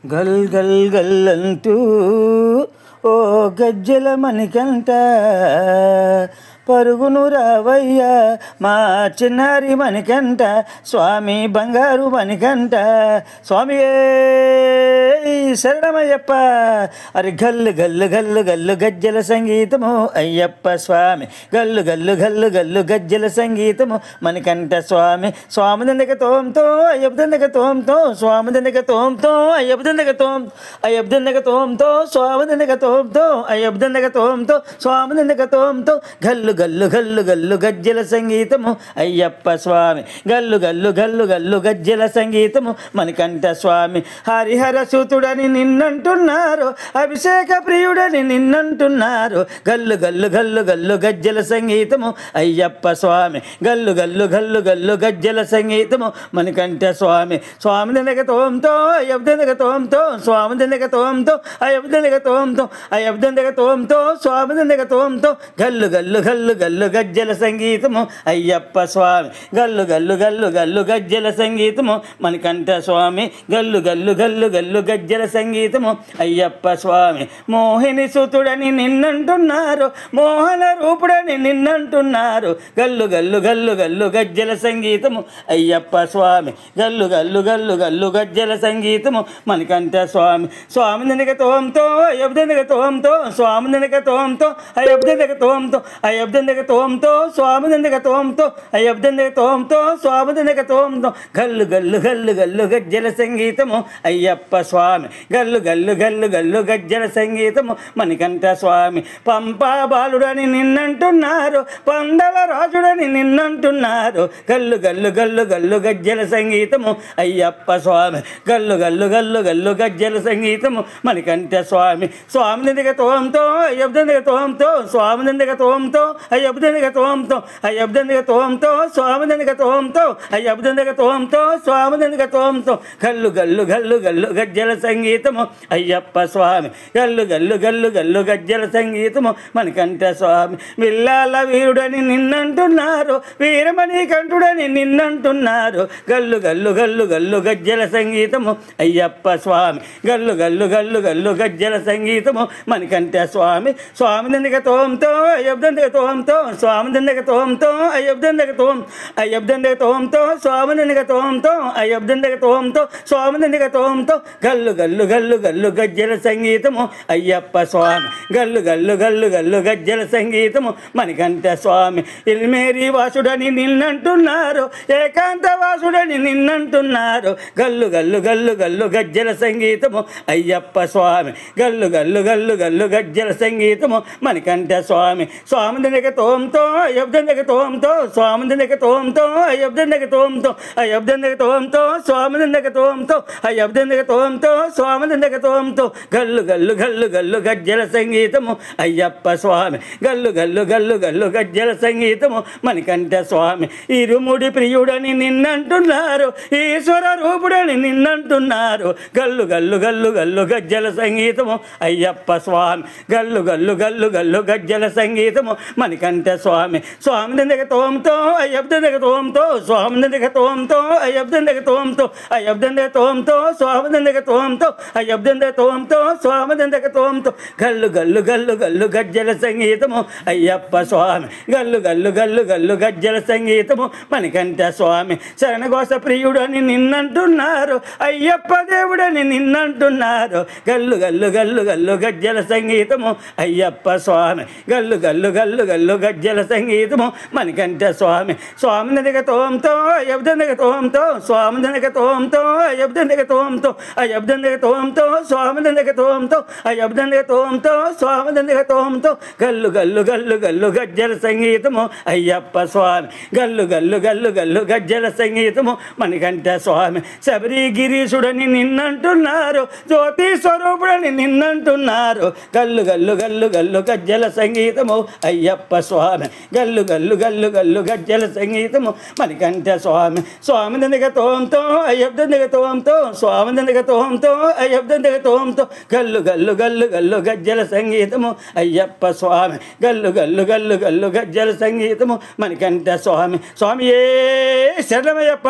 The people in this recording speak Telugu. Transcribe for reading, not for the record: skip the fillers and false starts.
గల్ గల్ గల్లంటూ ఓ గజ్జల మణికంట పరుగును రావయ్య మా చిన్నారి మణికంట స్వామి బంగారు మణికంట స్వామి శరణమయ్యప్ప. అరి గల్లు గల్లు గల్లు గల్లు గజ్జల సంగీతము అయ్యప్ప స్వామి గల్లు గల్లు గల్లు గల్లు గజ్జల సంగీతము మణికంఠ స్వామి. స్వామి దండక తోంతో అయ్యప్ప దండక తోంతో స్వామి దండక తోంతో అయ్యప్ప దండక తోం అయ్యప్ప దండక తోంతో స్వామి దండక తోంతో అయ్యప్ప దండక తోంతో స్వామి దండక తోంతో గల్లు గల్లు గల్లు గల్లు గజ్జల సంగీతము అయ్యప్ప స్వామి గల్లు గల్లు గల్లు గల్లు గజ్జల సంగీతము మణికంఠ స్వామి. హరిహర సూతుడని నిన్నంటున్నారు అభిషేక ప్రియుడని నిన్నంటున్నారు గల్లు గల్లు గల్లు గల్లు గజ్జల సంగీతము అయ్యప్ప స్వామి గల్లు గల్లు గల్లు గల్లు గజ్జల సంగీతము మణికంఠ స్వామి. స్వామి దండక తోంతో అయ్యప్ప దండక తోంతో స్వామి దండక తోంతో అయ్యప్ప దండక తోంతో అయ్యప్ప దండక తోంతో స్వామి దండక తోంతో గల్లు గల్లు గల్లు గల్లు గజ్జల సంగీతము అయ్యప్ప స్వామి గల్లు గల్లు గల్లు గల్లు గజ్జల సంగీతము మణికంఠ స్వామి గల్లు గల్లు గల్లు గల్లు గజ్జల సంగీతము అయ్యప్ప స్వామి. మోహిని సుతుడని నిన్నంటున్నారు మోహన రూపుడని నిన్నంటున్నారు గల్లు గల్లు గల్లు గల్లు గజ్జల సంగీతము అయ్యప్ప స్వామి గల్లు గల్లు గల్లు గల్లు గజ్జల సంగీతము మణికంఠ స్వామి. స్వామి దండక తోంతో అయ్యప్ప దండక తోంతో స్వామి దండక తోంతో అయ్యప్ప దండక తోంతో అయ్యప్ప దండక తోంతో స్వామి దండక తోంతో అయ్యప్ప దండక తోంతో స్వామి దండక తోంతో గల్లు గల్లు గల్లు గల్లు గజ్జల సంగీతము అయ్యప్ప స్వామి గల్లు గల్లు గల్లు గల్లు గజ్జల సంగీతము మణికంఠ స్వామి. పంపా బాలుడని నిన్నంటున్నారు పండల రాజుడని నిన్నంటున్నారు గల్లు గల్లు గల్లు గల్లు గజ్జల సంగీతము అయ్యప్ప స్వామి గల్లు గల్లు గల్లు గల్లు గజ్జల సంగీతము మణికంఠ స్వామి. స్వామి దండక తోంతో అయ్యప్ప దండక తోంతో స్వామి దండక తోంతో అయ్యప్ప దండక తోంతో అయ్యప్ప దండక తోంతో స్వామి దండక తోంతో అయ్యప్ప దండక తోంతో స్వామి దండక తోంతో గల్లు గల్లు గల్లు గల్లు గజ్జల సంగీతము అయ్యప్ప స్వామి గల్లు గల్లు గల్లు గల్లు గజ్జల సంగీతము మణికంఠ స్వామి. విల్లాల వీరుడని నిన్నంటున్నారు వీరమణి కంఠుడని నిన్నంటున్నారు గల్లు గల్లు గల్లు గల్లు గజ్జల సంగీతము అయ్యప్ప స్వామి గల్లు గల్లు గల్లు గల్లు గజ్జల సంగీతము మణికంఠ స్వామి. స్వామి దండక తోంతో అయ్యప్ప దండక తోంతో స్వామి దండక తోంతో అయ్యప్ప దండక తోం అయ్యప్ప దండక తోంతో స్వామి దండక తోంతో అయ్యప్ప దండక తోంతో స్వామి దండక తోంతో గల్లు గల్లు గల్లు గల్లు గజ్జల సంగీతము అయ్యప్ప స్వామి గల్లు గల్లు గల్లు గల్లు గజ్జల సంగీతము మణికంఠ స్వామి. ఇల్మేరి వాసుడని నిన్నంటున్నారు ఏకాంత వాసుడని నిన్నంటున్నారు గల్లు గల్లు గల్లు గల్లు గజ్జల సంగీతము అయ్యప్ప స్వామి గల్లు గల్లు గల్లు గల్లు గజ్జల సంగీతము మణికంఠ స్వామి. స్వామి దండక తోంతో అయ్యప్ప దండక తోంతో స్వామి దండక తోంతో అయ్యప్ప దండక తోంతో అయ్యప్ప దండక తోంతో స్వామి దండక తోంతో అయ్యప్ప దండక తోంతో స్వామి దండక తోంతో గల్లు గల్లు గల్లు గల్లు గజ్జల సంగీతము అయ్యప్ప స్వామి గల్లు గల్లు గల్లు గల్లు గజ్జల సంగీతము మణికంఠ స్వామి. ఇరుముడి ప్రియుడని నిన్నంటున్నారు ఈశ్వర రూపుడని నిన్నంటున్నారు గల్లు గల్లు గల్లు గల్లు గజ్జల సంగీతము అయ్యప్ప స్వామి గల్లు గల్లు గల్లు గల్లు గజ్జల సంగీతము మణికంఠ స్వామి. స్వామి దండక తోంతో అయ్యప్ప దండక తోంతో స్వామి దండక తోంతో అయ్యప్ప దండక తోంతో అయ్యప్ప దండక తోంతో స్వామి దండక తోంతో అయ్యప్ప దండక తోంతో స్వామి దండక తోంతో గల్లు గల్లు గల్లు గల్లు గజ్జల సంగీతము అయ్యప్ప స్వామి గల్లు గల్లు గల్లు గల్లు గజ్జల సంగీతము మణికంఠ స్వామి. శరణఘోష ప్రియుడని నిన్నంటున్నారు అయ్యప్ప దేవుడని నిన్నంటున్నారు గల్లు గల్లు గల్లు గల్లు గజ్జల సంగీతము అయ్యప్ప స్వామి గల్లు గల్లు గల్లు గల్లు గజ్జల సంగీతము మణికంఠ స్వామి. స్వామి దండక తోంతో అయ్యప్ప దండక తోంతో స్వామి దండక తోంతో అయ్యప్ప దండక తోంతో అయ్యప్ప దండక తోంతో స్వామి దండక తోంతో అయ్యప్ప దండక తోంతో స్వామి దండక తోంతో గల్లు గల్లు గల్లు గల్లు గజ్జల సంగీతము అయ్యప్ప స్వామి గల్లు గల్లు గల్లు గల్లు గజ్జల సంగీతము మణికంఠ స్వామి. శబరి గిరీశుడని నిన్నంటున్నారు జ్యోతి స్వరూపుడని నిన్నంటున్నారు గల్లు గల్లు గల్లు గల్లు గజ్జల సంగీతము అయ్యప్ప స్వామి గల్లు గల్లు గల్లు గల్లు గజ్జల సంగీతము మణికంఠ స్వామి. స్వామి దండక తోంతో అయ్యప్ప దండక తోంతో స్వామి దండక తోంతో అయ్యప్ప దండక తోంతో గల్లు గల్లు గల్లు గల్లు గజ్జల సంగీతము అయ్యప్ప స్వామి గల్లు గల్లు గల్లు గల్లు గజ్జల సంగీతము మణికంఠ స్వామి. స్వామియే శరణమయ్యప్ప.